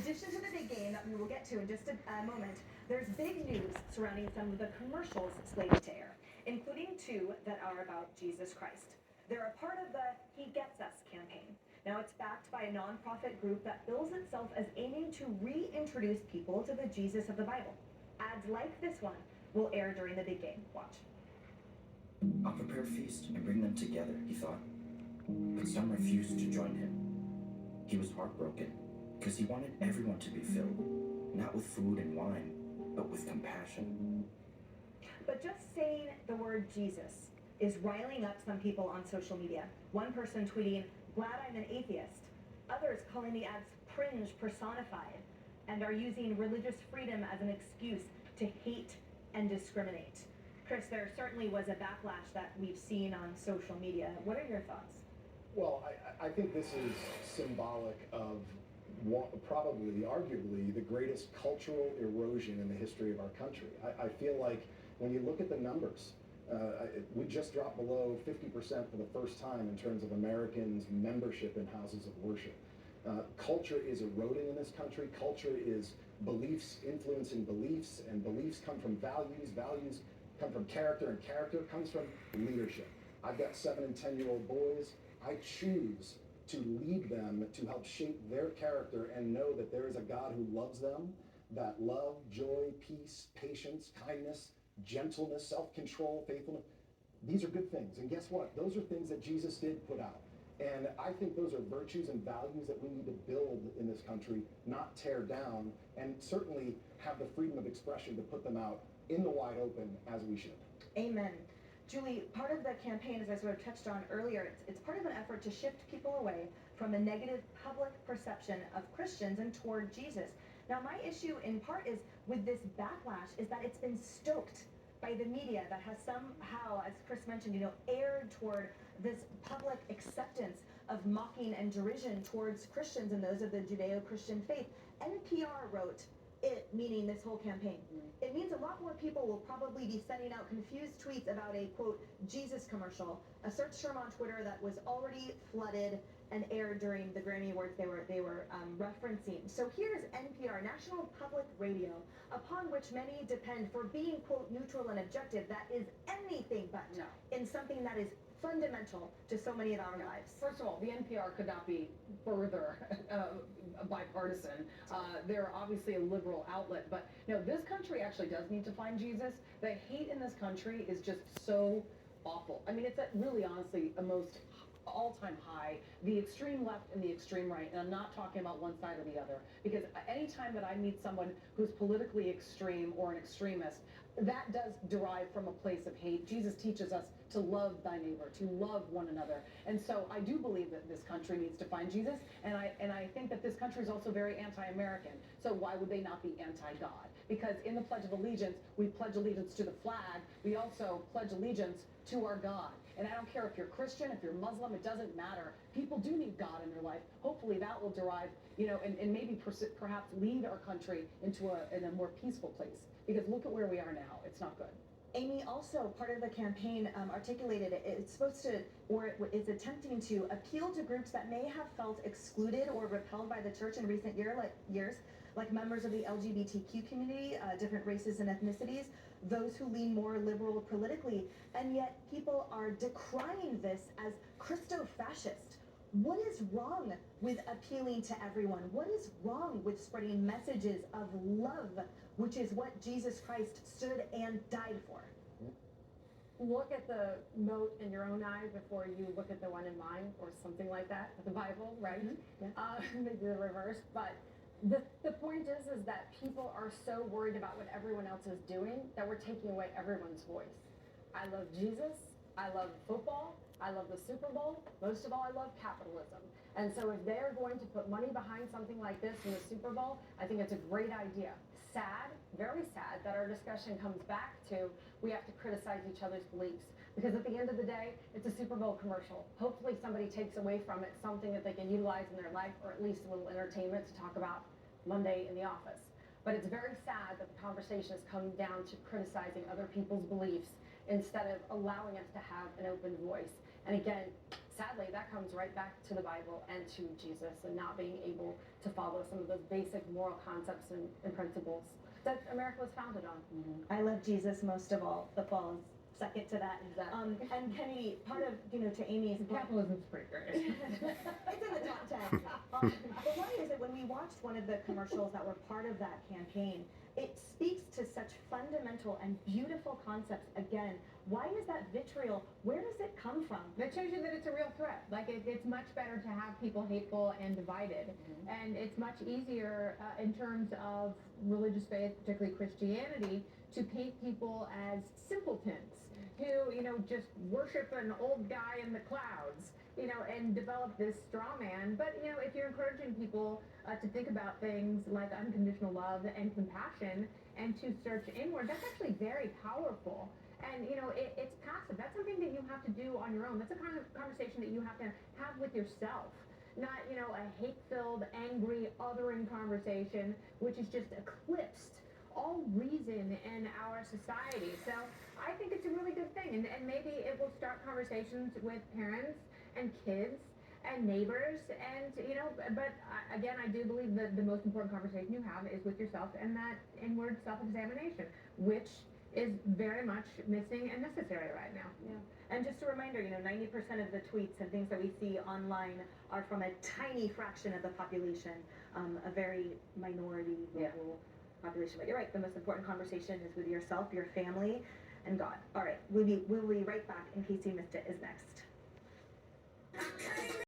addition to the big game that we will get to in just a moment, there's big news surrounding some of the commercials slated to air, including two that are about Jesus Christ. They're a part of the He Gets Us campaign. Now, it's backed by a nonprofit group that bills itself as aiming to reintroduce people to the Jesus of the Bible. Ads like this one will air during the big game. Watch. I'll prepare a feast and bring them together, he thought. But some refused to join him. He was heartbroken because he wanted everyone to be filled, not with food and wine, but with compassion. But just saying the word Jesus is riling up some people on social media. One person tweeting, "Glad I'm an atheist." Others calling the ads cringe personified and are using religious freedom as an excuse to hate and discriminate. Chris, there certainly was a backlash that we've seen on social media. What are your thoughts? Well, I think this is symbolic of probably, arguably, the greatest cultural erosion in the history of our country. I feel like when you look at the numbers, we just dropped below 50% for the first time in terms of Americans' membership in houses of worship. Culture is eroding in this country. Culture is beliefs influencing beliefs, and beliefs come from values. Values come from character, and character comes from leadership. I've got 7 and 10-year-old boys. I choose to lead them to help shape their character and know that there is a God who loves them, that love, joy, peace, patience, kindness, gentleness, self-control, faithfulness, these are good things. And guess what? Those are things that Jesus did put out. And I think those are virtues and values that we need to build in this country, not tear down, and certainly have the freedom of expression to put them out in the wide open as we should. Amen. Julie, part of the campaign, as I sort of touched on earlier, it's part of an effort to shift people away from a negative public perception of Christians and toward Jesus. Now, my issue in part is with this backlash is that it's been stoked by the media that has somehow, as Chris mentioned, aired toward this public acceptance of mocking and derision towards Christians and those of the Judeo-Christian faith. NPR wrote it, meaning this whole campaign. It means a lot more people will probably be sending out confused tweets about a, quote, Jesus commercial, a search term on Twitter that was already flooded and aired during the Grammy Awards they were referencing. So here's NPR, National Public Radio, upon which many depend for being, quote, neutral and objective. That is anything but in something that is fundamental to so many of our lives. First of all, the NPR could not be further bipartisan. They're obviously a liberal outlet, but this country actually does need to find Jesus. The hate in this country is just so awful. I mean, it's at really honestly a most all-time high, the extreme left and the extreme right, and I'm not talking about one side or the other, because anytime that I meet someone who's politically extreme or an extremist, that does derive from a place of hate. Jesus teaches us to love thy neighbor, to love one another. And so I do believe that this country needs to find Jesus, and I think that this country is also very anti-American. So why would they not be anti-God? Because in the Pledge of Allegiance, we pledge allegiance to the flag. We also pledge allegiance to our God. And I don't care if you're Christian, if you're Muslim, it doesn't matter. People do need God in their life. Hopefully that will derive, and maybe perhaps lead our country into a more peaceful place. Because look at where we are now. It's not good. Amy, also part of the campaign articulated it's supposed to, or it's attempting to appeal to groups that may have felt excluded or repelled by the church in recent years, like members of the LGBTQ community, different races and ethnicities, those who lean more liberal politically, and yet people are decrying this as Christo-fascist. What is wrong with appealing to everyone? What is wrong with spreading messages of love, which is what Jesus Christ stood and died for? Look at the mote in your own eye before you look at the one in mine, or something like that, the Bible, right? Yeah. Maybe the reverse, but the point is that people are so worried about what everyone else is doing that we're taking away everyone's voice. I love Jesus, I love football, I love the Super Bowl, most of all I love capitalism. And so if they're going to put money behind something like this in the Super Bowl, I think it's a great idea. Sad, very sad, that our discussion comes back to we have to criticize each other's beliefs. Because at the end of the day, it's a Super Bowl commercial. Hopefully somebody takes away from it something that they can utilize in their life, or at least a little entertainment to talk about Monday in the office. But it's very sad that the conversation has come down to criticizing other people's beliefs instead of allowing us to have an open voice. And again, sadly, that comes right back to the Bible and to Jesus and not being able to follow some of those basic moral concepts and principles that America was founded on. I love Jesus most of all. Football is second to that. Exactly. And Kenny, part of, to Amy's point, Capitalism's pretty great. it's in the top 10. But why is it when we watched one of the commercials that were part of that campaign, it speaks to such fundamental and beautiful concepts. Again, why is that vitriol? Where does it come from? That shows you that it's a real threat. Like, it's much better to have people hateful and divided. And it's much easier in terms of religious faith, particularly Christianity, to paint people as simpletons who, just worship an old guy in the clouds, and develop this straw man. But, if you're encouraging people to think about things like unconditional love and compassion and to search inward, that's actually very powerful. And, it's passive. That's something that you have to do on your own. That's a kind of conversation that you have to have with yourself. Not, a hate-filled, angry, othering conversation, which is just eclipsed all reason in our society. So I think it's a really good thing. And maybe it will start conversations with parents and kids and neighbors. And, but again, I do believe that the most important conversation you have is with yourself and that inward self-examination, which is very much missing and necessary right now. Yeah. And just a reminder, 90% of the tweets and things that we see online are from a tiny fraction of the population, a very minority local population. But you're right, the most important conversation is with yourself, your family, and God. All right, we'll be right back in case you missed it is next.